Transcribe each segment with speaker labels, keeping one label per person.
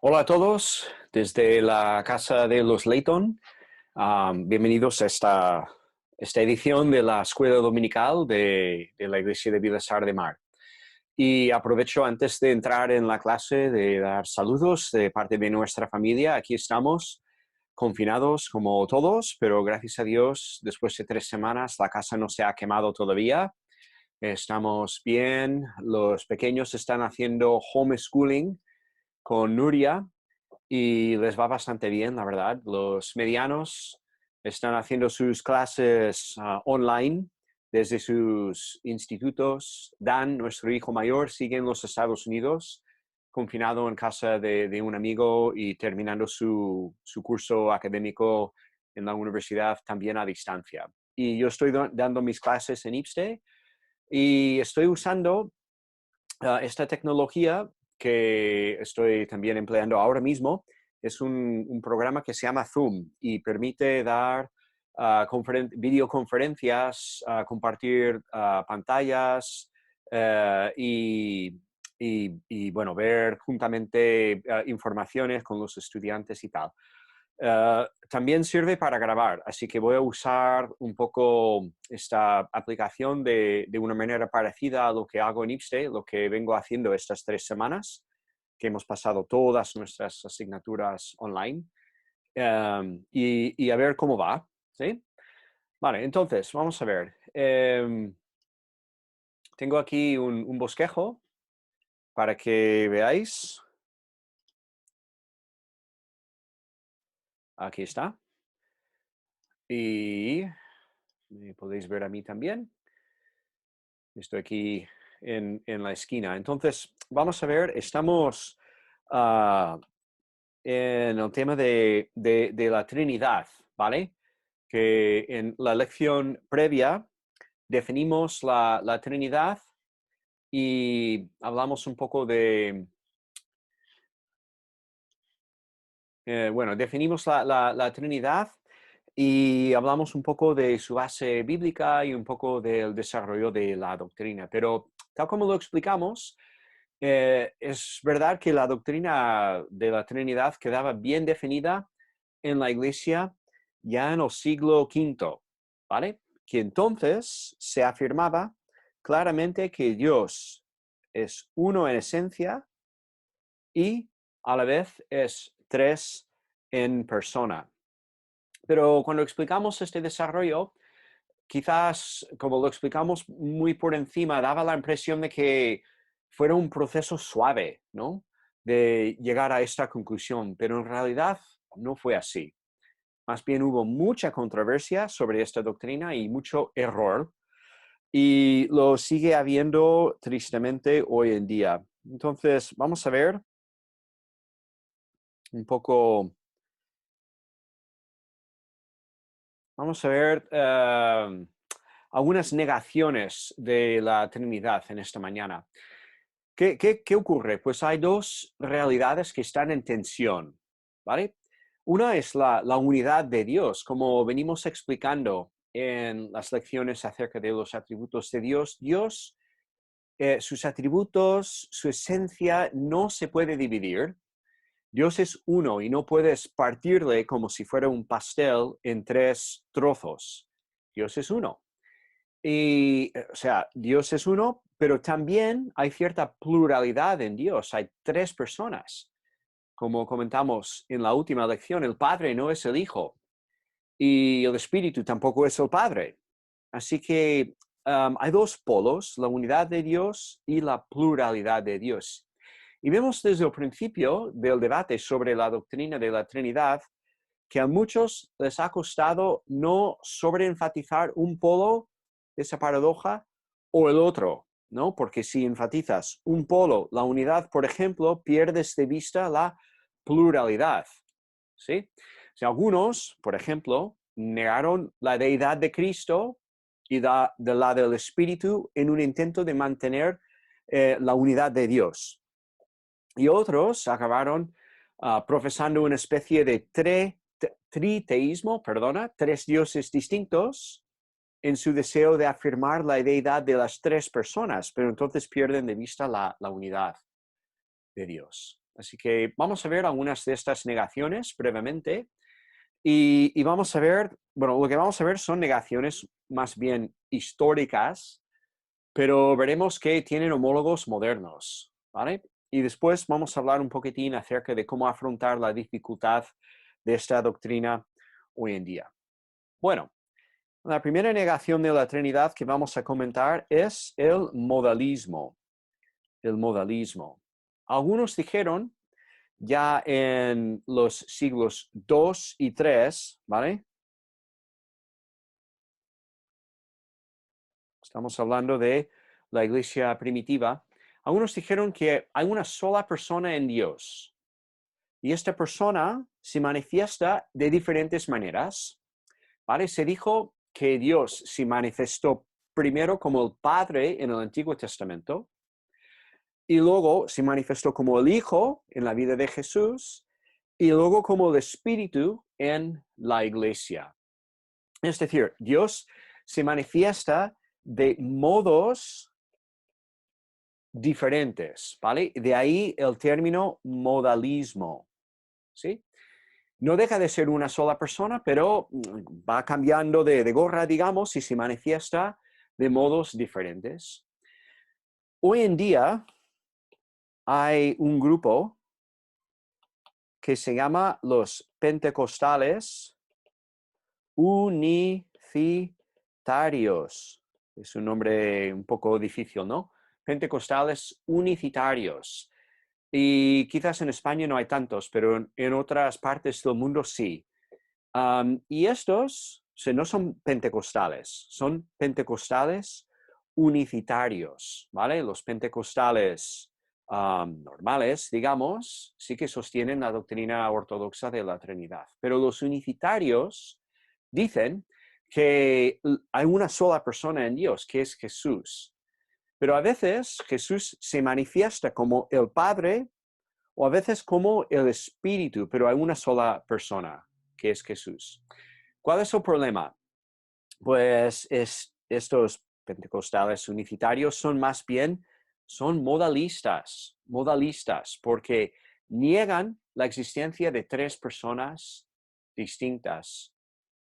Speaker 1: Hola a todos desde la casa de los Layton. Bienvenidos a esta edición de la Escuela Dominical de la Iglesia de Vilassar de Mar. Y aprovecho antes de entrar en la clase de dar saludos de parte de nuestra familia. Aquí estamos confinados como todos, pero gracias a Dios, después de 3 semanas, la casa no se ha quemado todavía. Estamos bien, los pequeños están haciendo homeschooling con Nuria y les va bastante bien, la verdad. Los medianos están haciendo sus clases online desde sus institutos. Dan, nuestro hijo mayor, sigue en los Estados Unidos, confinado en casa de un amigo y terminando su curso académico en la universidad también a distancia. Y yo estoy dando mis clases en IPSTE y estoy usando esta tecnología que estoy también empleando ahora mismo. Es un programa que se llama Zoom y permite dar videoconferencias, compartir pantallas bueno, ver juntamente informaciones con los estudiantes y tal. También sirve para grabar, así que voy a usar un poco esta aplicación de una manera parecida a lo que hago en IPSTE, lo que vengo haciendo estas 3 semanas, que hemos pasado todas nuestras asignaturas online, y a ver cómo va, ¿sí? Vale, entonces, vamos a ver. Tengo aquí un bosquejo para que veáis. Aquí está. Y me podéis ver a mí también. Estoy aquí en la esquina. Entonces, vamos a ver, estamos en el tema de la Trinidad, ¿vale? Que en la lección previa definimos la Trinidad y hablamos un poco bueno, definimos la Trinidad y hablamos un poco de su base bíblica y un poco del desarrollo de la doctrina. Pero tal como lo explicamos, es verdad que la doctrina de la Trinidad quedaba bien definida en la Iglesia ya en el siglo V, ¿vale? Que entonces se afirmaba claramente que Dios es uno en esencia y a la vez es tres en persona. Pero cuando explicamos este desarrollo, quizás, como lo explicamos muy por encima, daba la impresión de que fuera un proceso suave, ¿no? De llegar a esta conclusión, pero en realidad no fue así. Más bien hubo mucha controversia sobre esta doctrina y mucho error, y lo sigue habiendo tristemente hoy en día. Entonces, vamos a ver un poco. Vamos a ver algunas negaciones de la Trinidad en esta mañana. ¿Qué ocurre? Pues hay dos realidades que están en tensión, ¿vale? Una es la unidad de Dios, como venimos explicando en las lecciones acerca de los atributos de Dios. Dios, sus atributos, su esencia no se puede dividir. Dios es uno y no puedes partirle como si fuera un pastel en 3 trozos. Dios es uno. Y, o sea, Dios es uno, pero también hay cierta pluralidad en Dios. Hay 3 personas. Como comentamos en la última lección, el Padre no es el Hijo y el Espíritu tampoco es el Padre. Así que hay 2 polos, la unidad de Dios y la pluralidad de Dios. Y vemos desde el principio del debate sobre la doctrina de la Trinidad que a muchos les ha costado no sobreenfatizar un polo de esa paradoja o el otro, ¿no? Porque si enfatizas un polo, la unidad, por ejemplo, pierdes de vista la pluralidad, ¿sí? Si algunos, por ejemplo, negaron la deidad de Cristo y la del Espíritu en un intento de mantener la unidad de Dios. Y otros acabaron profesando una especie de triteísmo, 3 dioses distintos en su deseo de afirmar la deidad de las 3 personas, pero entonces pierden de vista la unidad de Dios. Así que vamos a ver algunas de estas negaciones brevemente y vamos a ver, bueno, lo que vamos a ver son negaciones más bien históricas, pero veremos que tienen homólogos modernos, ¿vale? Y después vamos a hablar un poquitín acerca de cómo afrontar la dificultad de esta doctrina hoy en día. Bueno, la primera negación de la Trinidad que vamos a comentar es el modalismo. El modalismo. Algunos dijeron ya en los siglos II y III, ¿vale? Estamos hablando de la iglesia primitiva. Algunos dijeron que hay una sola persona en Dios y esta persona se manifiesta de diferentes maneras, ¿vale? Se dijo que Dios se manifestó primero como el Padre en el Antiguo Testamento y luego se manifestó como el Hijo en la vida de Jesús y luego como el Espíritu en la iglesia. Es decir, Dios se manifiesta de modos diferentes, ¿vale? De ahí el término modalismo, ¿sí? No deja de ser una sola persona, pero va cambiando de gorra, digamos, y se manifiesta de modos diferentes. Hoy en día hay un grupo que se llama los pentecostales unicitarios. Es un nombre un poco difícil, ¿no? Pentecostales unicitarios. Y quizás en España no hay tantos, pero en otras partes del mundo sí. Y estos no son pentecostales, son pentecostales unicitarios, ¿vale? Los pentecostales normales, digamos, sí que sostienen la doctrina ortodoxa de la Trinidad, pero los unicitarios dicen que hay una sola persona en Dios, que es Jesús. Pero a veces Jesús se manifiesta como el Padre o a veces como el Espíritu, pero hay una sola persona, que es Jesús. ¿Cuál es el problema? Pues estos pentecostales unicitarios son más bien, son modalistas, porque niegan la existencia de tres personas distintas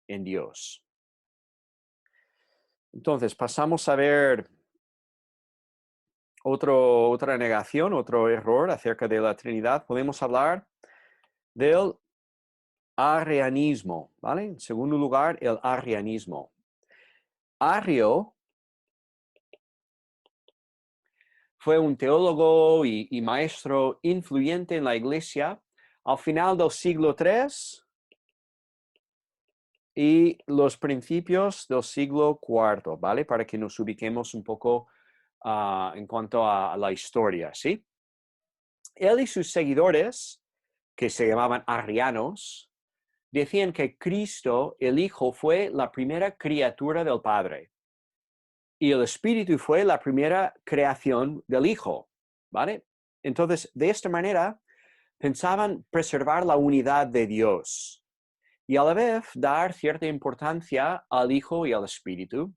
Speaker 1: en Dios. Entonces, pasamos a ver otra negación, otro error acerca de la Trinidad. Podemos hablar del arrianismo, ¿vale? En segundo lugar, el arrianismo. Arrio fue un teólogo y maestro influyente en la iglesia al final del siglo III y los principios del siglo IV, ¿vale? Para que nos ubiquemos un poco en cuanto a la historia, ¿sí? Él y sus seguidores, que se llamaban arrianos, decían que Cristo, el Hijo, fue la primera criatura del Padre. Y el Espíritu fue la primera creación del Hijo, ¿vale? Entonces, de esta manera, pensaban preservar la unidad de Dios y a la vez dar cierta importancia al Hijo y al Espíritu.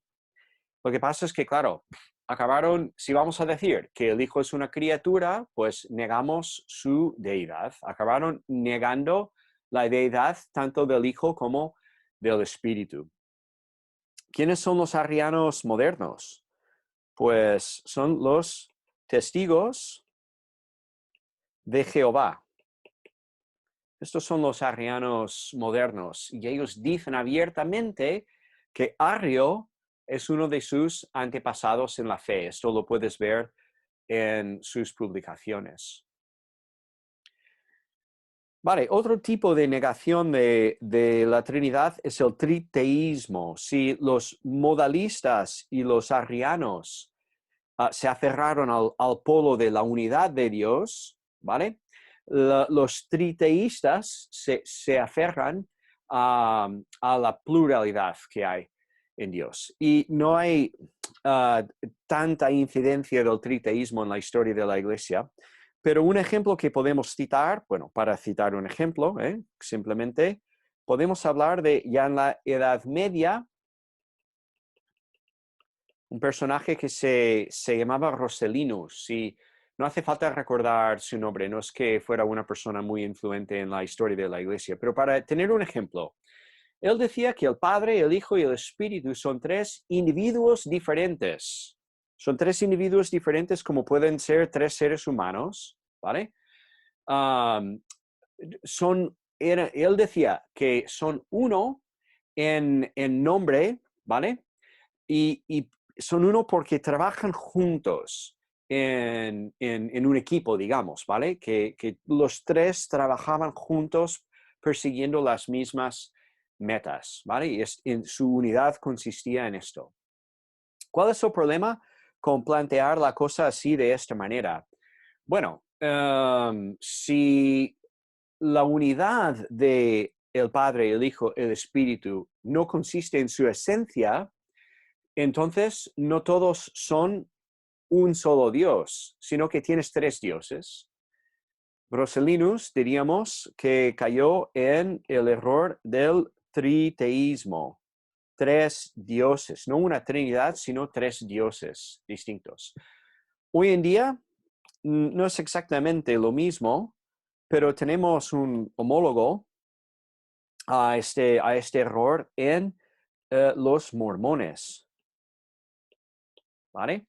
Speaker 1: Lo que pasa es que, claro, acabaron, si vamos a decir que el Hijo es una criatura, pues negamos su deidad. Acabaron negando la deidad tanto del Hijo como del Espíritu. ¿Quiénes son los arrianos modernos? Pues son los testigos de Jehová. Estos son los arrianos modernos y ellos dicen abiertamente que Arrio es uno de sus antepasados en la fe. Esto lo puedes ver en sus publicaciones. Vale, otro tipo de negación de la Trinidad es el triteísmo. Si los modalistas y los arrianos se aferraron al polo de la unidad de Dios, ¿vale? Los triteístas se aferran a la pluralidad que hay en Dios. Y no hay tanta incidencia del triteísmo en la historia de la Iglesia, pero un ejemplo que podemos citar, bueno, para citar un ejemplo, simplemente podemos hablar de ya en la Edad Media, un personaje que se llamaba Rosselinus y No hace falta recordar su nombre, no es que fuera una persona muy influente en la historia de la iglesia, pero para tener un ejemplo, él decía que el Padre, el Hijo y el Espíritu son tres individuos diferentes. Son tres individuos diferentes como pueden ser tres seres humanos, ¿vale? Um, él decía que son uno en nombre, ¿vale? Y son uno porque trabajan juntos en un equipo, digamos, ¿vale? Que los tres trabajaban juntos persiguiendo las mismas metas, ¿vale? Y su unidad consistía en esto. ¿Cuál es el problema con plantear la cosa así de esta manera? Bueno, si la unidad de el Padre, el Hijo, el Espíritu no consiste en su esencia, entonces no todos son un solo Dios, sino que tienes tres dioses. Rosellinus diríamos que cayó en el error del triteísmo. Tres dioses, no una trinidad, sino tres dioses distintos. Hoy en día no es exactamente lo mismo, pero tenemos un homólogo a este error en los mormones, ¿vale?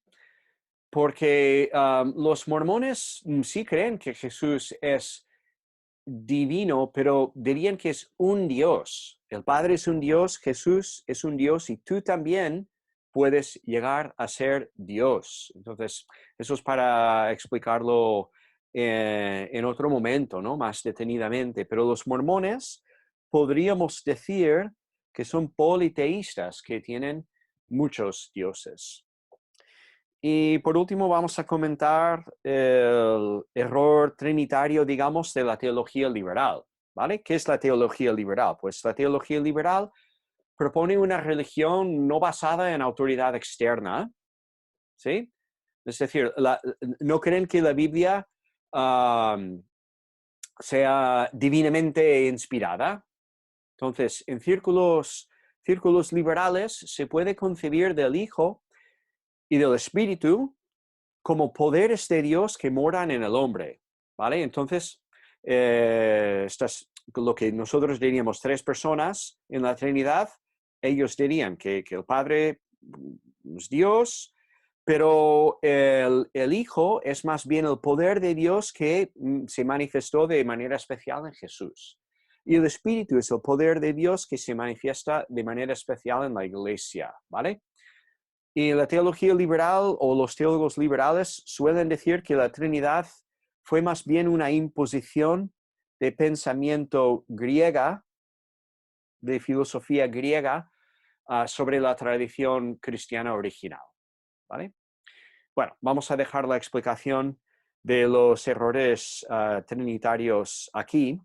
Speaker 1: Porque los mormones sí creen que Jesús es divino, pero dirían que es un Dios. El Padre es un Dios, Jesús es un Dios y tú también puedes llegar a ser Dios. Entonces, eso es para explicarlo en otro momento, ¿no? Más detenidamente. Pero los mormones podríamos decir que son politeístas, que tienen muchos dioses. Y por último vamos a comentar el error trinitario, digamos, de la teología liberal, ¿vale? ¿Qué es la teología liberal? Pues la teología liberal propone una religión no basada en autoridad externa, ¿sí? Es decir, no creen que la Biblia sea divinamente inspirada. Entonces, en círculos liberales se puede concebir del Hijo y del Espíritu como poderes de Dios que moran en el hombre, ¿vale? Entonces, lo que nosotros diríamos tres personas en la Trinidad, ellos dirían que el Padre es Dios, pero el Hijo es más bien el poder de Dios que se manifestó de manera especial en Jesús. Y el Espíritu es el poder de Dios que se manifiesta de manera especial en la iglesia, ¿vale? Y la teología liberal o los teólogos liberales suelen decir que la Trinidad fue más bien una imposición de pensamiento griega, de filosofía griega, sobre la tradición cristiana original, ¿vale? Bueno, vamos a dejar la explicación de los errores trinitarios aquí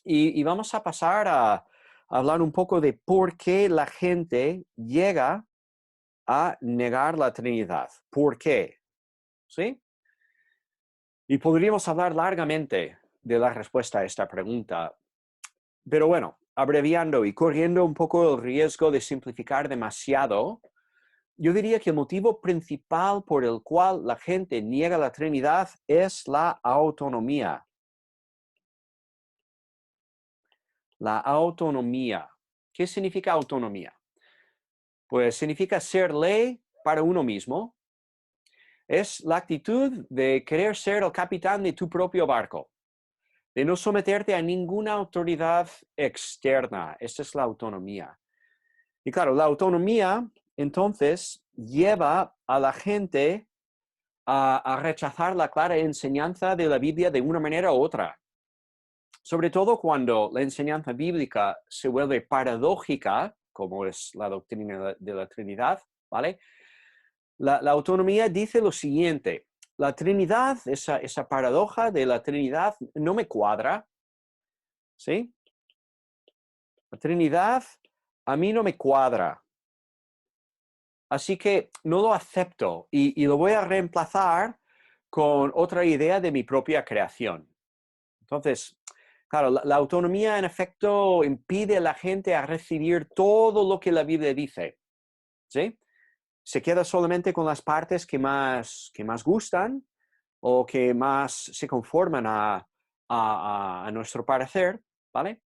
Speaker 1: y vamos a pasar a hablar un poco de por qué la gente llega a negar la Trinidad. ¿Por qué? ¿Sí? Y podríamos hablar largamente de la respuesta a esta pregunta, pero bueno, abreviando y corriendo un poco el riesgo de simplificar demasiado, yo diría que el motivo principal por el cual la gente niega la Trinidad es la autonomía. La autonomía. ¿Qué significa autonomía? Pues significa ser ley para uno mismo. Es la actitud de querer ser el capitán de tu propio barco, de no someterte a ninguna autoridad externa. Esta es la autonomía. Y claro, la autonomía entonces lleva a la gente a rechazar la clara enseñanza de la Biblia de una manera u otra. Sobre todo cuando la enseñanza bíblica se vuelve paradójica, como es la doctrina de la Trinidad, ¿vale? La autonomía dice lo siguiente: la Trinidad, esa paradoja de la Trinidad no me cuadra, ¿sí? La Trinidad a mí no me cuadra. Así que no lo acepto y lo voy a reemplazar con otra idea de mi propia creación. Entonces, claro, la autonomía en efecto impide a la gente a recibir todo lo que la Biblia dice, ¿sí? Se queda solamente con las partes que más gustan o que más se conforman a nuestro parecer, ¿vale?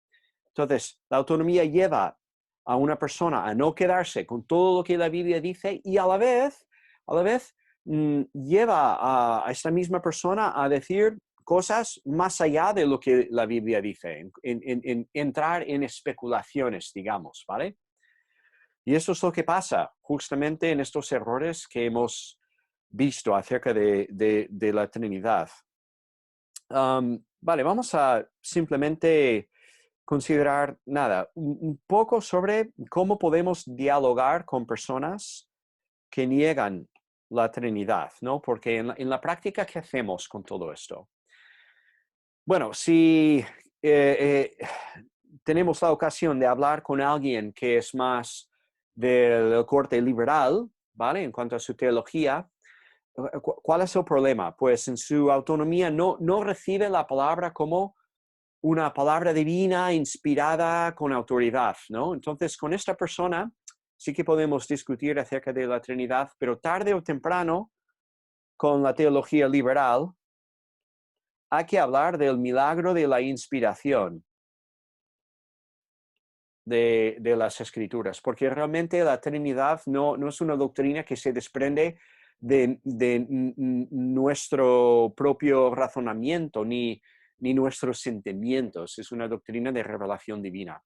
Speaker 1: Entonces, la autonomía lleva a una persona a no quedarse con todo lo que la Biblia dice y a la vez lleva a esta misma persona a decir cosas más allá de lo que la Biblia dice, en entrar en especulaciones, digamos, ¿vale? Y eso es lo que pasa justamente en estos errores que hemos visto acerca de la Trinidad. Vale, vamos a simplemente considerar nada, un poco sobre cómo podemos dialogar con personas que niegan la Trinidad, ¿no? Porque en la práctica, ¿qué hacemos con todo esto? Bueno, si tenemos la ocasión de hablar con alguien que es más del corte liberal, ¿vale? En cuanto a su teología, ¿cuál es el problema? Pues en su autonomía no recibe la palabra como una palabra divina inspirada con autoridad, ¿no? Entonces, con esta persona sí que podemos discutir acerca de la Trinidad, pero tarde o temprano, con la teología liberal, hay que hablar del milagro de la inspiración de las Escrituras, porque realmente la Trinidad no es una doctrina que se desprende de nuestro propio razonamiento ni nuestros sentimientos, es una doctrina de revelación divina.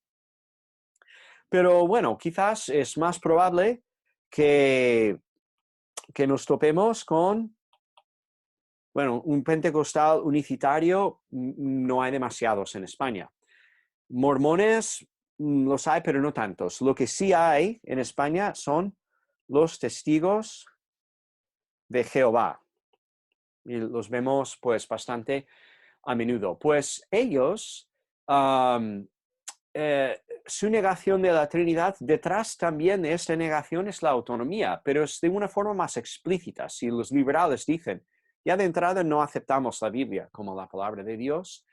Speaker 1: Pero bueno, quizás es más probable que nos topemos con, bueno, un pentecostal unicitario, no hay demasiados en España. Mormones los hay, pero no tantos. Lo que sí hay en España son los testigos de Jehová. Y los vemos pues bastante a menudo. Pues ellos, su negación de la Trinidad, detrás también de esta negación es la autonomía, pero es de una forma más explícita. Si los liberales dicen, ya de entrada no aceptamos la Biblia como la palabra de Dios,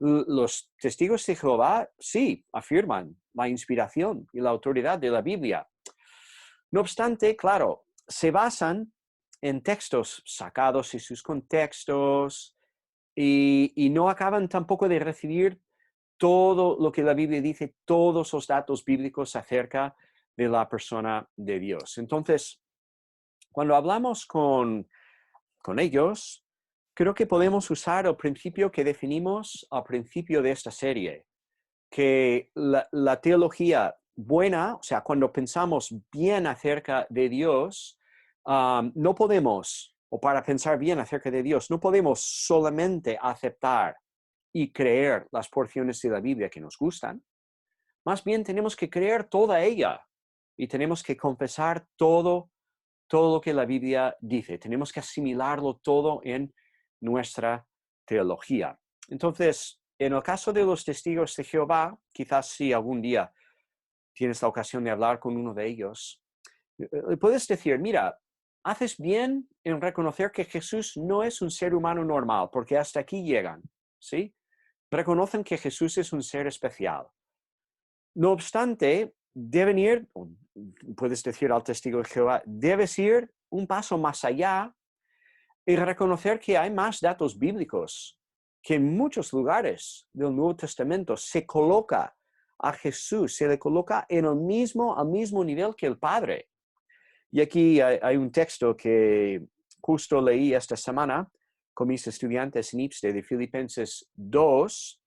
Speaker 1: los testigos de Jehová sí afirman la inspiración y la autoridad de la Biblia. No obstante, claro, se basan en textos sacados de sus contextos y no acaban tampoco de recibir todo lo que la Biblia dice, todos los datos bíblicos acerca de la persona de Dios. Entonces, cuando hablamos con ellos, creo que podemos usar el principio que definimos al principio de esta serie, que la teología buena, o sea, cuando pensamos bien acerca de Dios, no podemos, o para pensar bien acerca de Dios, no podemos solamente aceptar y creer las porciones de la Biblia que nos gustan. Más bien tenemos que creer toda ella y tenemos que confesar todo lo que la Biblia dice. Tenemos que asimilarlo todo en nuestra teología. Entonces, en el caso de los testigos de Jehová, quizás si algún día tienes la ocasión de hablar con uno de ellos, puedes decir, mira, haces bien en reconocer que Jesús no es un ser humano normal, porque hasta aquí llegan, ¿sí? Reconocen que Jesús es un ser especial. No obstante, deben ir, puedes decir al testigo de Jehová, debes ir un paso más allá y reconocer que hay más datos bíblicos, que en muchos lugares del Nuevo Testamento se coloca a Jesús, se le coloca en al mismo nivel que el Padre. Y aquí hay un texto que justo leí esta semana con mis estudiantes en IPSTE de Filipenses 2,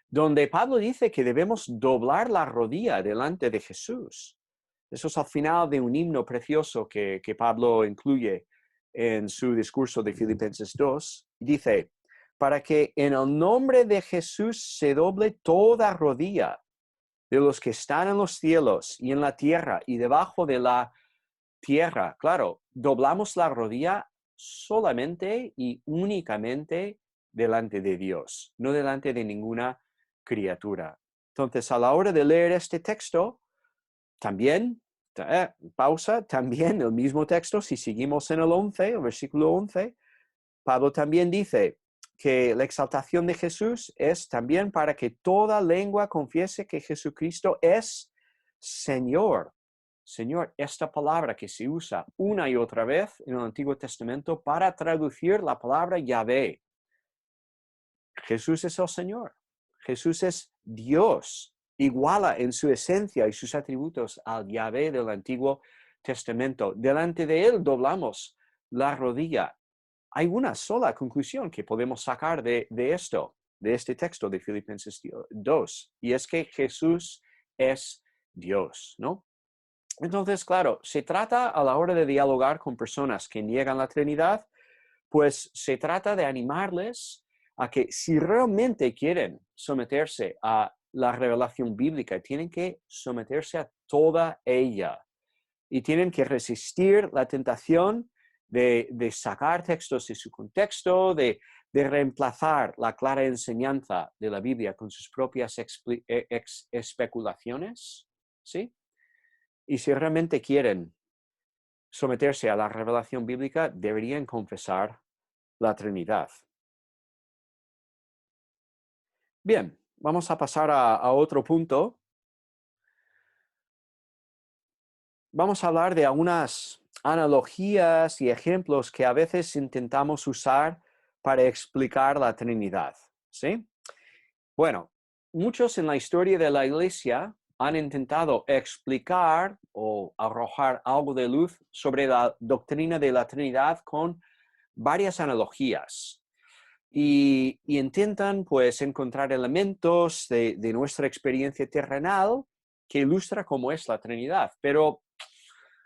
Speaker 1: donde Pablo dice que debemos doblar la rodilla delante de Jesús. Eso es al final de un himno precioso que Pablo incluye en su discurso de Filipenses 2. Dice, para que en el nombre de Jesús se doble toda rodilla de los que están en los cielos y en la tierra y debajo de la tierra. Claro, doblamos la rodilla solamente y únicamente delante de Dios, no delante de ninguna criatura. Entonces, a la hora de leer este texto, también, pausa, también el mismo texto, si seguimos en el 11, el versículo 11, Pablo también dice que la exaltación de Jesús es también para que toda lengua confiese que Jesucristo es Señor, Señor, esta palabra que se usa una y otra vez en el Antiguo Testamento para traducir la palabra Yahvé. Jesús es el Señor. Jesús es Dios. Iguala en su esencia y sus atributos al Yahvé del Antiguo Testamento. Delante de él doblamos la rodilla. Hay una sola conclusión que podemos sacar de esto, de este texto de Filipenses 2, y es que Jesús es Dios, ¿no? Entonces, claro, se trata a la hora de dialogar con personas que niegan la Trinidad, pues se trata de animarles a que si realmente quieren someterse a la revelación bíblica, tienen que someterse a toda ella y tienen que resistir la tentación de sacar textos de su contexto, de reemplazar la clara enseñanza de la Biblia con sus propias especulaciones, ¿sí? Y si realmente quieren someterse a la revelación bíblica, deberían confesar la Trinidad. Bien, vamos a pasar a otro punto. Vamos a hablar de algunas analogías y ejemplos que a veces intentamos usar para explicar la Trinidad, ¿sí? Bueno, muchos en la historia de la Iglesia han intentado explicar o arrojar algo de luz sobre la doctrina de la Trinidad con varias analogías. Y intentan pues encontrar elementos de nuestra experiencia terrenal que ilustra cómo es la Trinidad. Pero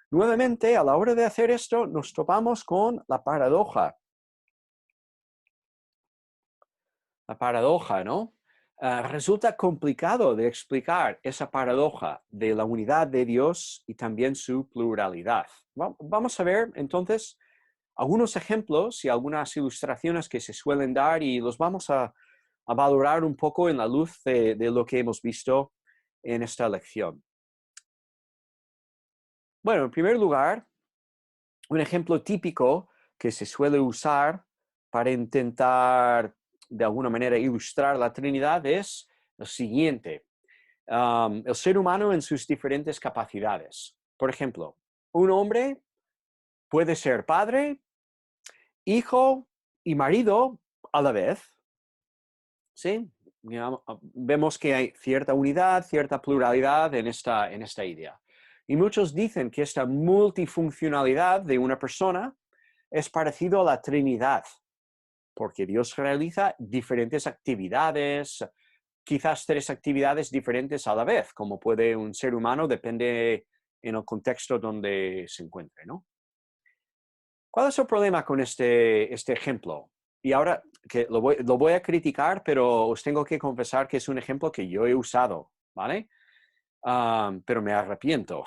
Speaker 1: nuevamente, a la hora de hacer esto, nos topamos con la paradoja. La paradoja, ¿no? Resulta complicado de explicar esa paradoja de la unidad de Dios y también su pluralidad. Vamos a ver entonces algunos ejemplos y algunas ilustraciones que se suelen dar y los vamos a valorar un poco en la luz de lo que hemos visto en esta lección. Bueno, en primer lugar, un ejemplo típico que se suele usar para intentar de alguna manera ilustrar la Trinidad es el siguiente. El ser humano en sus diferentes capacidades. Por ejemplo, un hombre puede ser padre, hijo y marido a la vez. ¿Sí? Vemos que hay cierta unidad, cierta pluralidad en esta idea. Y muchos dicen que esta multifuncionalidad de una persona es parecido a la Trinidad, porque Dios realiza diferentes actividades, quizás 3 actividades diferentes a la vez, como puede un ser humano, depende en el contexto donde se encuentre, ¿no? ¿Cuál es el problema con este ejemplo? Y ahora que lo voy a criticar, pero os tengo que confesar que es un ejemplo que yo he usado, ¿vale? Pero me arrepiento.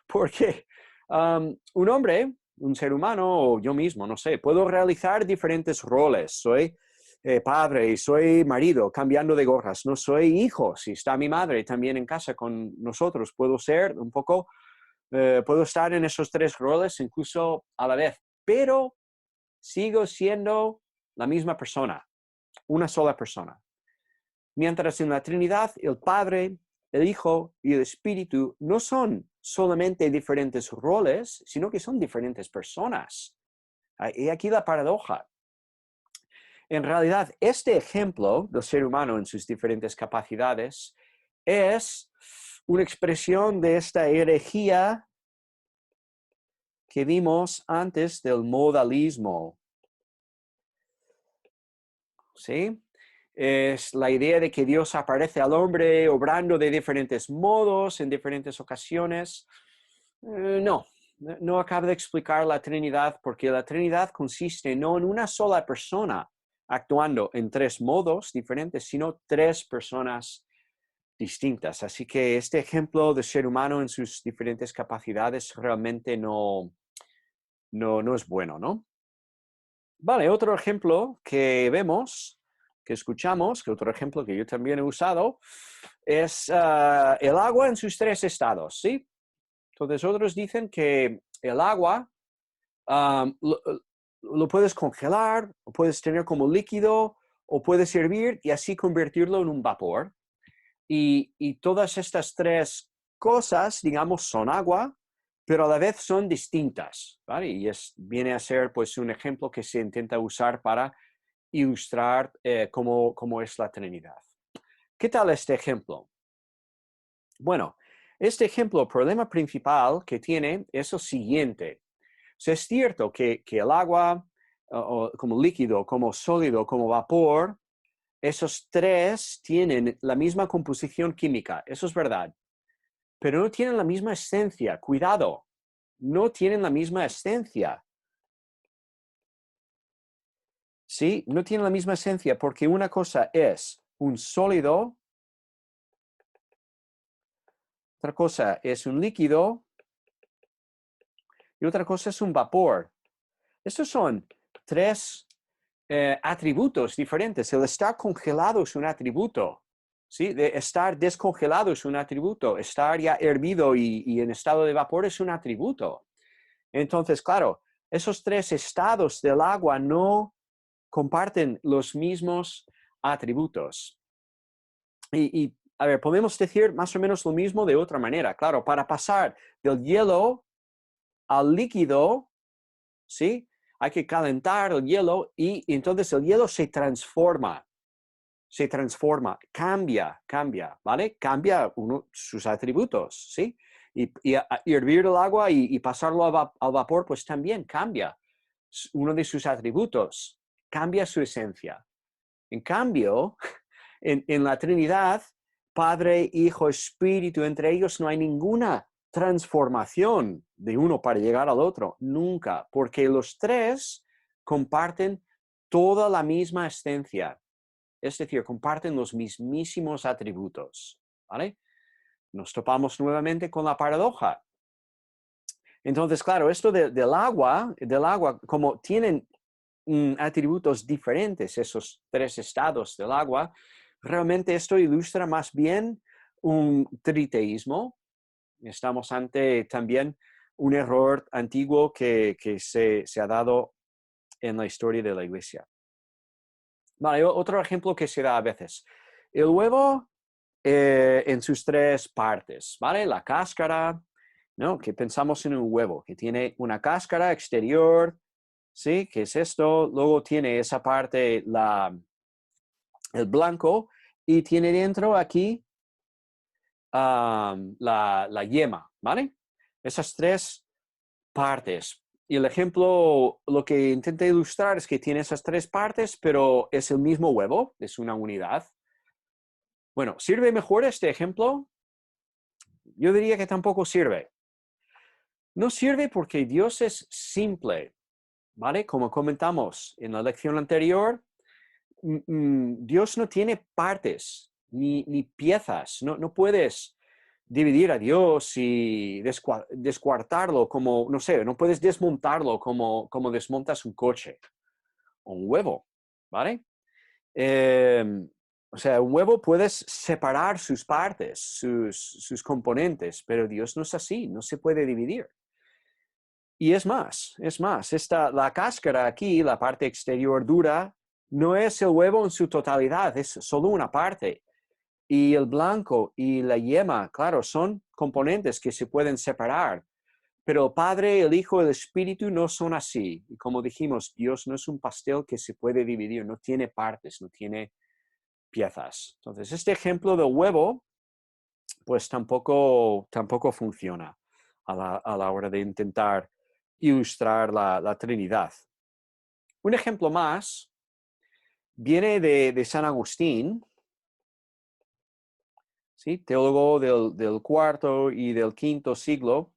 Speaker 1: Porque un hombre, un ser humano, o yo mismo, no sé, puedo realizar diferentes roles. Soy padre y soy marido, cambiando de gorras. No soy hijo, si está mi madre también en casa con nosotros. Puedo ser un poco, puedo estar en esos 3 roles incluso a la vez. Pero sigo siendo la misma persona, una sola persona. Mientras en la Trinidad, el Padre, el Hijo y el Espíritu no son solamente diferentes roles, sino que son diferentes personas. Y aquí la paradoja. En realidad, este ejemplo del ser humano en sus diferentes capacidades es una expresión de esta herejía que vimos antes del modalismo. ¿Sí? Es la idea de que Dios aparece al hombre obrando de diferentes modos, en diferentes ocasiones. No acaba de explicar la Trinidad, porque la Trinidad consiste no en una sola persona actuando en 3 modos diferentes, sino 3 personas distintas. Así que este ejemplo de ser humano en sus diferentes capacidades realmente no es bueno, ¿no? Vale, otro ejemplo que vemos, que escuchamos, que otro ejemplo que yo también he usado, es el agua en sus 3 estados, ¿sí? Entonces, otros dicen que el agua lo puedes congelar, o puedes tener como líquido, o puedes hervir y así convertirlo en un vapor. Y todas estas 3 cosas, digamos, son agua, pero a la vez son distintas, ¿vale? Y viene a ser pues un ejemplo que se intenta usar para ilustrar cómo es la Trinidad. ¿Qué tal este ejemplo? Bueno, este ejemplo, el problema principal que tiene es el siguiente. O sea, es cierto que el agua, como líquido, como sólido, como vapor, esos tres tienen la misma composición química, eso es verdad, pero no tienen la misma esencia. Cuidado, no tienen la misma esencia. ¿Sí? No tienen la misma esencia porque una cosa es un sólido, otra cosa es un líquido y otra cosa es un vapor. Estos son tres atributos diferentes. El estar congelado es un atributo. ¿Sí? De estar descongelado es un atributo. Estar ya hervido y en estado de vapor es un atributo. Entonces, claro, esos tres estados del agua no comparten los mismos atributos. A ver, podemos decir más o menos lo mismo de otra manera. Claro, para pasar del hielo al líquido, ¿sí? Hay que calentar el hielo y entonces el hielo se transforma, cambia, ¿vale? Cambia sus atributos, ¿sí? Y hervir el agua y pasarlo al vapor, pues también cambia uno de sus atributos, cambia su esencia. En cambio, en la Trinidad, Padre, Hijo, Espíritu, entre ellos no hay ninguna transformación de uno para llegar al otro, nunca, porque los tres comparten toda la misma esencia, es decir, comparten los mismísimos atributos, ¿vale? Nos topamos nuevamente con la paradoja. Entonces, claro, esto del agua, como tienen atributos diferentes, esos tres estados del agua, realmente esto ilustra más bien un triteísmo. Estamos ante también un error antiguo que se ha dado en la historia de la Iglesia. Vale, otro ejemplo que se da a veces. El huevo en sus tres partes, ¿vale? La cáscara, ¿no? Que pensamos en un huevo, que tiene una cáscara exterior, ¿sí? ¿Qué es esto? Luego tiene esa parte, el blanco, y tiene dentro aquí la yema, ¿vale? Esas tres partes. Y el ejemplo, lo que intenté ilustrar es que tiene esas tres partes, pero es el mismo huevo, es una unidad. Bueno, ¿sirve mejor este ejemplo? Yo diría que tampoco sirve. No sirve porque Dios es simple, ¿vale? Como comentamos en la lección anterior, Dios no tiene partes ni piezas. No puedes dividir a Dios y descuartarlo como, no sé, no puedes desmontarlo como desmontas un coche o un huevo, ¿vale? O sea, un huevo puedes separar sus partes, sus componentes, pero Dios no es así, no se puede dividir. Y la cáscara aquí, la parte exterior dura, no es el huevo en su totalidad, es solo una parte. Y el blanco y la yema, claro, son componentes que se pueden separar. Pero el Padre, el Hijo, el Espíritu no son así. Y como dijimos, Dios no es un pastel que se puede dividir, no tiene partes, no tiene piezas. Entonces, este ejemplo del huevo, pues tampoco funciona a la hora de intentar ilustrar la Trinidad. Un ejemplo más viene de San Agustín, ¿sí? Teólogo del cuarto y del quinto siglo,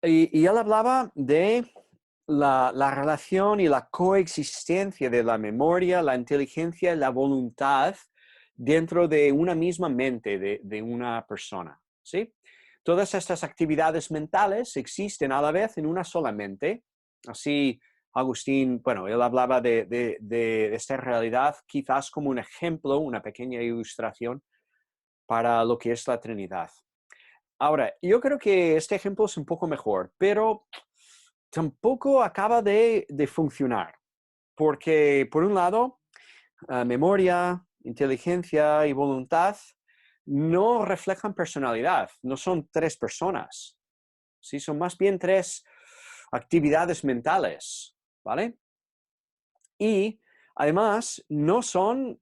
Speaker 1: y él hablaba de la relación y la coexistencia de la memoria, la inteligencia y la voluntad dentro de una misma mente de una persona, ¿sí? Todas estas actividades mentales existen a la vez en una sola mente. Así, Agustín, bueno, él hablaba de esta realidad quizás como un ejemplo, una pequeña ilustración para lo que es la Trinidad. Ahora, yo creo que este ejemplo es un poco mejor, pero tampoco acaba de funcionar, porque por un lado, memoria, inteligencia y voluntad no reflejan personalidad, no son tres personas, ¿sí? Son más bien tres actividades mentales, ¿vale? Y además no son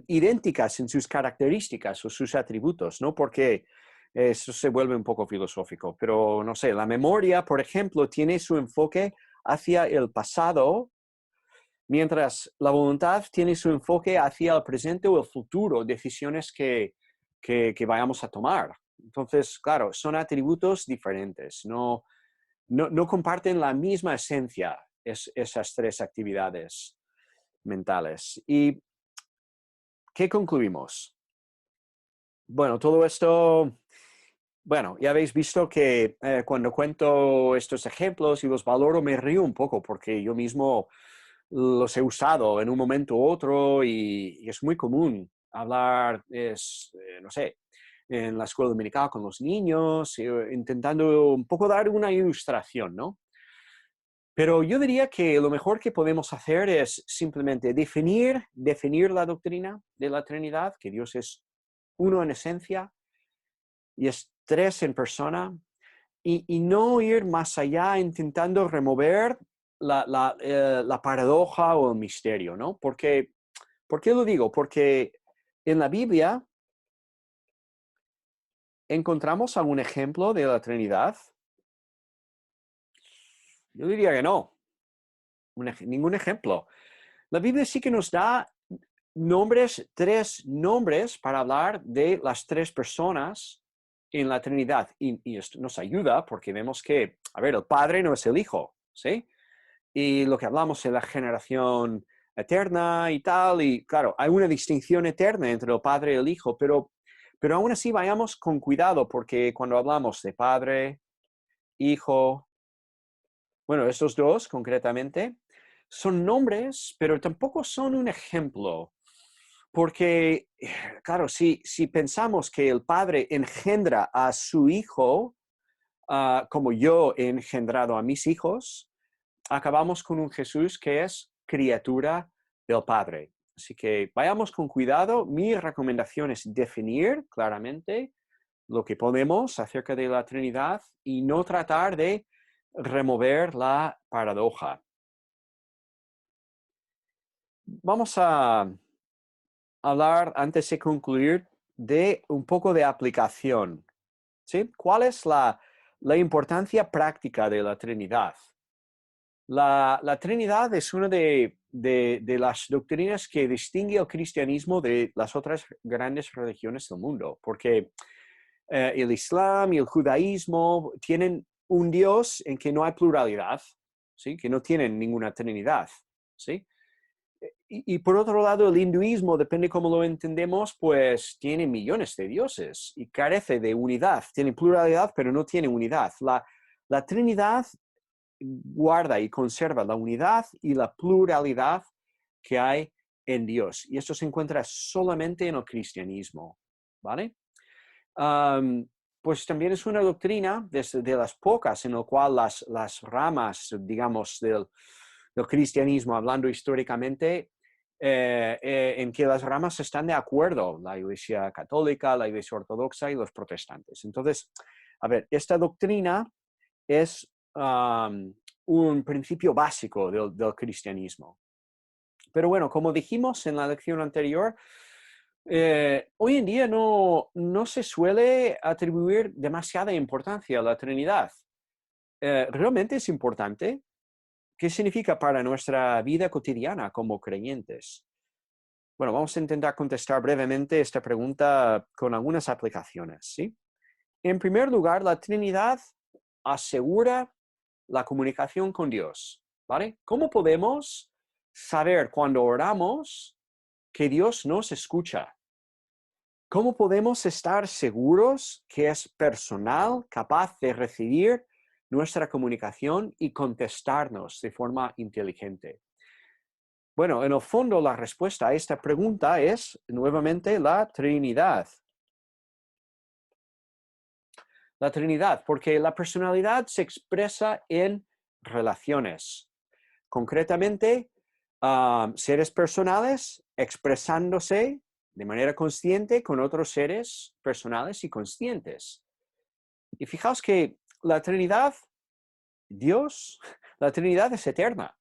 Speaker 1: idénticas en sus características o sus atributos, ¿no? Porque eso se vuelve un poco filosófico, pero no sé, la memoria, por ejemplo, tiene su enfoque hacia el pasado, mientras la voluntad tiene su enfoque hacia el presente o el futuro, decisiones que vayamos a tomar. Entonces, claro, son atributos diferentes, no comparten la misma esencia esas tres actividades mentales. ¿Y qué concluimos? Bueno, todo esto, bueno, ya habéis visto que cuando cuento estos ejemplos y los valoro me río un poco porque yo mismo los he usado en un momento u otro y es muy común hablar, no sé, en la escuela dominical con los niños, intentando un poco dar una ilustración, ¿no? Pero yo diría que lo mejor que podemos hacer es simplemente definir la doctrina de la Trinidad, que Dios es uno en esencia y es tres en persona, y no ir más allá intentando remover la paradoja o el misterio, ¿no? Porque, ¿por qué lo digo? Porque en la Biblia encontramos algún ejemplo de la Trinidad. Yo diría que no, ningún ejemplo. La Biblia sí que nos da tres nombres para hablar de las tres personas en la Trinidad. Y esto nos ayuda porque vemos que, a ver, el Padre no es el Hijo, ¿sí? Y lo que hablamos de la generación eterna y tal, y claro, hay una distinción eterna entre el Padre y el Hijo, pero aún así vayamos con cuidado porque cuando hablamos de Padre, Hijo, bueno, estos dos concretamente, son nombres, pero tampoco son un ejemplo. Porque, claro, si pensamos que el Padre engendra a su Hijo, como yo he engendrado a mis hijos, acabamos con un Jesús que es criatura del Padre. Así que vayamos con cuidado. Mi recomendación es definir claramente lo que podemos acerca de la Trinidad y no tratar de remover la paradoja. Vamos a hablar, antes de concluir, de un poco de aplicación. ¿Sí? ¿Cuál es la importancia práctica de la Trinidad? La Trinidad es una de las doctrinas que distingue el cristianismo de las otras grandes religiones del mundo, porque el Islam y el judaísmo tienen un Dios en que no hay pluralidad, ¿sí? Que no tienen ninguna Trinidad, ¿sí? Y por otro lado, el hinduismo, depende cómo lo entendemos, pues tiene millones de dioses y carece de unidad. Tiene pluralidad, pero no tiene unidad. La Trinidad guarda y conserva la unidad y la pluralidad que hay en Dios. Y esto se encuentra solamente en el cristianismo, ¿vale? Pues también es una doctrina de las pocas en la cual las ramas, digamos, del cristianismo, hablando históricamente, en que las ramas están de acuerdo, la Iglesia Católica, la Iglesia Ortodoxa y los protestantes. Entonces, a ver, esta doctrina es un principio básico del cristianismo. Pero bueno, como dijimos en la lección anterior, hoy en día no se suele atribuir demasiada importancia a la Trinidad. ¿Realmente es importante? ¿Qué significa para nuestra vida cotidiana como creyentes? Bueno, vamos a intentar contestar brevemente esta pregunta con algunas aplicaciones, ¿sí? En primer lugar, la Trinidad asegura la comunicación con Dios, ¿vale? ¿Cómo podemos saber cuando oramos que Dios nos escucha? ¿Cómo podemos estar seguros que es personal, capaz de recibir nuestra comunicación y contestarnos de forma inteligente? Bueno, en el fondo la respuesta a esta pregunta es nuevamente la Trinidad. La Trinidad, porque la personalidad se expresa en relaciones. Concretamente, seres personales expresándose de manera consciente con otros seres personales y conscientes. Y fijaos que la Trinidad, Dios, la Trinidad es eterna,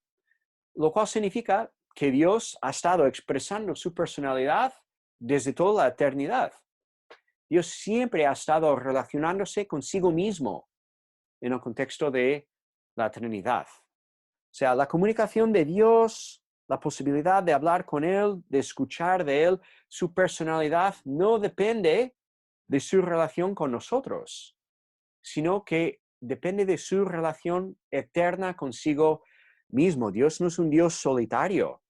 Speaker 1: lo cual significa que Dios ha estado expresando su personalidad desde toda la eternidad. Dios siempre ha estado relacionándose consigo mismo en el contexto de la Trinidad. O sea, la comunicación de Dios, la posibilidad de hablar con Él, de escuchar de Él, su personalidad no depende de su relación con nosotros, sino que depende de su relación eterna consigo mismo. Dios no es un Dios solitario,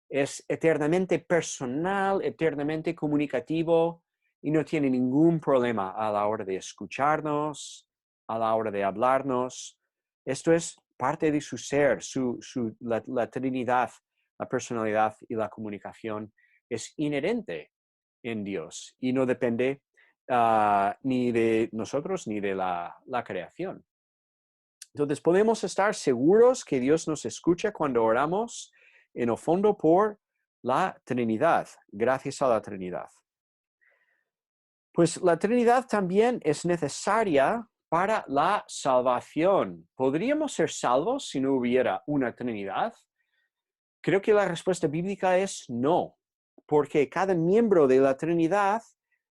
Speaker 1: es eternamente personal, eternamente comunicativo y no tiene ningún problema a la hora de escucharnos, a la hora de hablarnos. Esto es parte de su ser, la Trinidad, la personalidad y la comunicación es inherente en Dios y no depende ni de nosotros ni de la creación. Entonces podemos estar seguros que Dios nos escucha cuando oramos en el fondo por la Trinidad, gracias a la Trinidad. Pues la Trinidad también es necesaria para la salvación. ¿Podríamos ser salvos si no hubiera una Trinidad? Creo que la respuesta bíblica es no, porque cada miembro de la Trinidad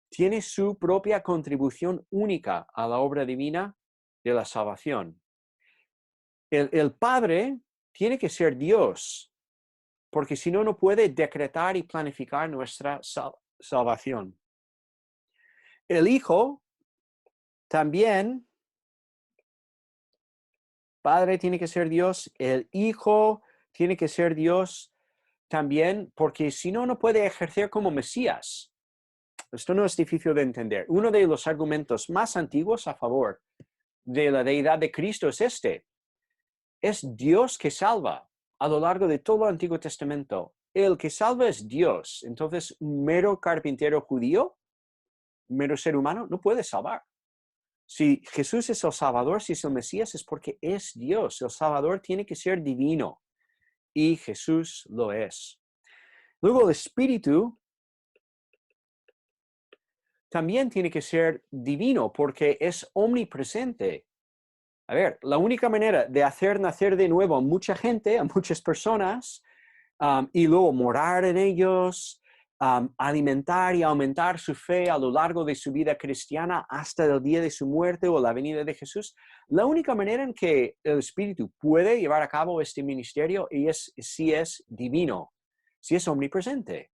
Speaker 1: tiene su propia contribución única a la obra divina de la salvación. El Padre tiene que ser Dios, porque si no, no puede decretar y planificar nuestra salvación. El Hijo también, Padre tiene que ser Dios, el Hijo tiene que ser Dios también, porque si no, no puede ejercer como Mesías. Esto no es difícil de entender. Uno de los argumentos más antiguos a favor de la deidad de Cristo es este. Es Dios que salva a lo largo de todo el Antiguo Testamento. El que salva es Dios. Entonces, un mero carpintero judío, un mero ser humano, no puede salvar. Si Jesús es el Salvador, si es el Mesías, es porque es Dios. El Salvador tiene que ser divino y Jesús lo es. Luego, el Espíritu también tiene que ser divino porque es omnipresente. A ver, la única manera de hacer nacer de nuevo a mucha gente, a muchas personas, y luego morar en ellos, alimentar y aumentar su fe a lo largo de su vida cristiana hasta el día de su muerte o la venida de Jesús, la única manera en que el Espíritu puede llevar a cabo este ministerio es si es divino, si es omnipresente.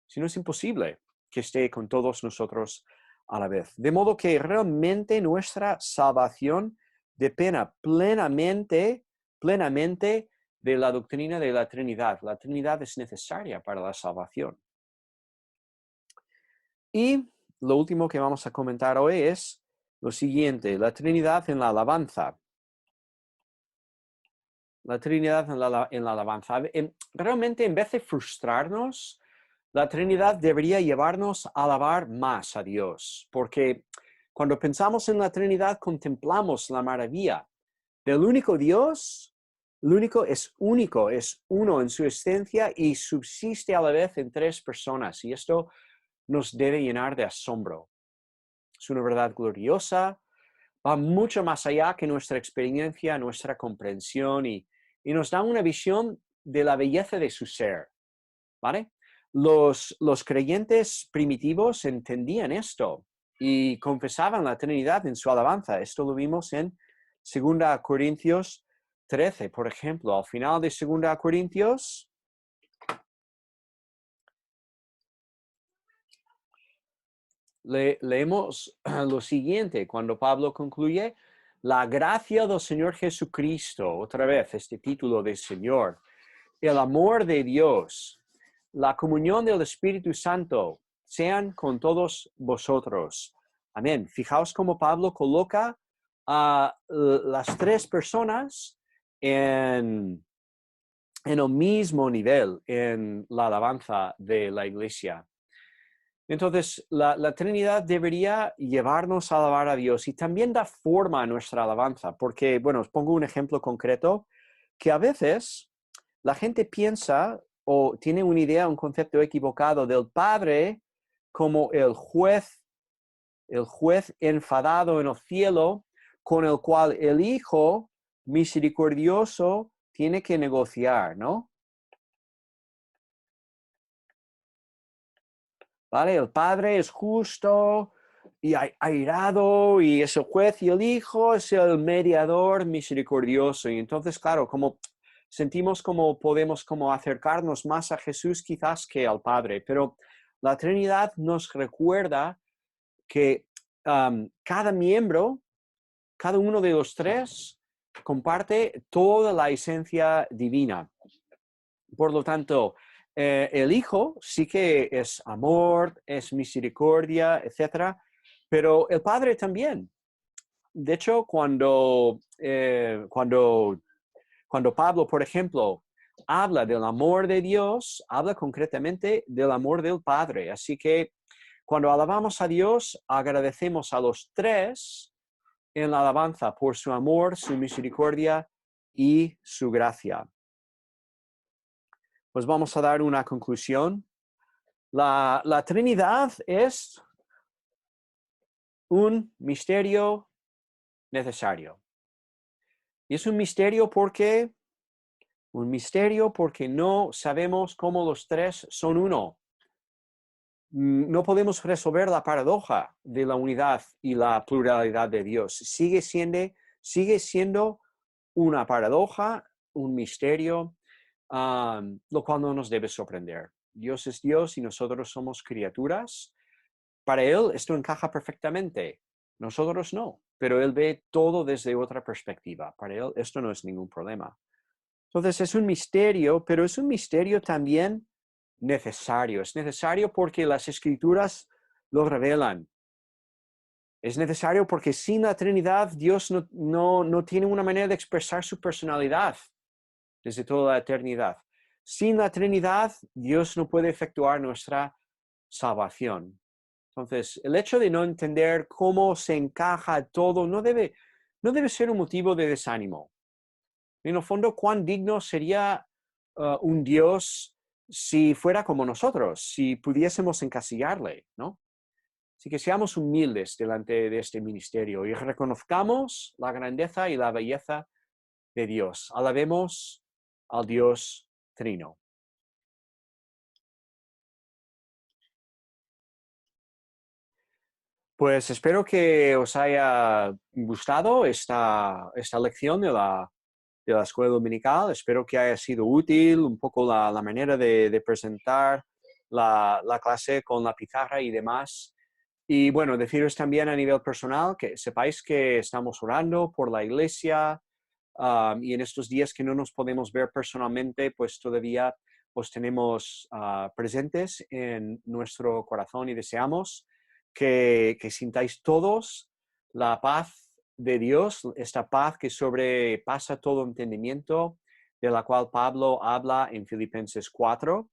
Speaker 1: Si no, es imposible que esté con todos nosotros a la vez. De modo que realmente nuestra salvación depende plenamente de la doctrina de la Trinidad. La Trinidad es necesaria para la salvación. Y lo último que vamos a comentar hoy es lo siguiente, la Trinidad en la alabanza. La Trinidad en la alabanza. Realmente, en vez de frustrarnos, la Trinidad debería llevarnos a alabar más a Dios, porque cuando pensamos en la Trinidad contemplamos la maravilla del único Dios. El único, es uno en su esencia y subsiste a la vez en tres personas. Y esto nos debe llenar de asombro. Es una verdad gloriosa, va mucho más allá que nuestra experiencia, nuestra comprensión y nos da una visión de la belleza de su ser. ¿Vale? Los creyentes primitivos entendían esto y confesaban la Trinidad en su alabanza. Esto lo vimos en 2 Corintios 13, por ejemplo. Al final de 2 Corintios, leemos lo siguiente, cuando Pablo concluye, la gracia del Señor Jesucristo, otra vez este título de Señor, el amor de Dios, la comunión del Espíritu Santo, sean con todos vosotros. Amén. Fijaos cómo Pablo coloca a las tres personas en el mismo nivel en la alabanza de la iglesia. Entonces, la Trinidad debería llevarnos a alabar a Dios y también da forma a nuestra alabanza, porque, bueno, os pongo un ejemplo concreto, que a veces la gente piensa o tiene una idea, un concepto equivocado del Padre como el juez enfadado en el cielo, con el cual el Hijo misericordioso tiene que negociar, ¿no? ¿Vale? El Padre es justo y airado y es el juez, y el Hijo es el mediador misericordioso. Y entonces, claro, como sentimos como podemos como acercarnos más a Jesús quizás que al Padre, pero la Trinidad nos recuerda que cada miembro, cada uno de los tres, comparte toda la esencia divina. Por lo tanto, el Hijo sí que es amor, es misericordia, etcétera, pero el Padre también. De hecho, cuando Pablo, por ejemplo, habla del amor de Dios, habla concretamente del amor del Padre. Así que cuando alabamos a Dios, agradecemos a los tres en la alabanza por su amor, su misericordia y su gracia. Pues vamos a dar una conclusión. La Trinidad es un misterio necesario. Y es un misterio porque no sabemos cómo los tres son uno. No podemos resolver la paradoja de la unidad y la pluralidad de Dios. Sigue siendo una paradoja, un misterio, lo cual no nos debe sorprender. Dios es Dios y nosotros somos criaturas. Para Él esto encaja perfectamente. Nosotros no, pero Él ve todo desde otra perspectiva. Para Él esto no es ningún problema. Entonces es un misterio, pero es un misterio también necesario. Es necesario porque las Escrituras lo revelan. Es necesario porque sin la Trinidad Dios no tiene una manera de expresar su personalidad desde toda la eternidad. Sin la Trinidad Dios no puede efectuar nuestra salvación. Entonces, el hecho de no entender cómo se encaja todo no debe ser un motivo de desánimo. En el fondo, cuán digno sería un Dios si fuera como nosotros, si pudiésemos encasillarle, ¿no? Así que seamos humildes delante de este ministerio y reconozcamos la grandeza y la belleza de Dios. Alabemos al Dios Trino. Pues espero que os haya gustado esta lección de la escuela dominical. Espero que haya sido útil un poco la manera de presentar la clase con la pizarra y demás. Y bueno, deciros también a nivel personal que sepáis que estamos orando por la iglesia, y en estos días que no nos podemos ver personalmente, pues todavía os tenemos presentes en nuestro corazón y deseamos que sintáis todos la paz de Dios, esta paz que sobrepasa todo entendimiento, de la cual Pablo habla en Filipenses 4,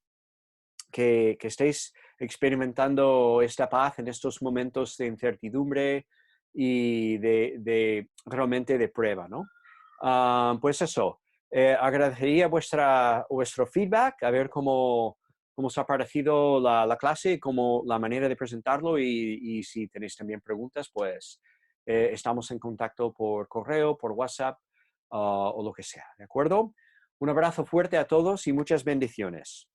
Speaker 1: que estéis experimentando esta paz en estos momentos de incertidumbre y realmente de prueba, ¿no? Pues eso, agradecería vuestro feedback, a ver cómo os ha parecido la clase, cómo la manera de presentarlo y si tenéis también preguntas, pues estamos en contacto por correo, por WhatsApp o lo que sea, ¿de acuerdo? Un abrazo fuerte a todos y muchas bendiciones.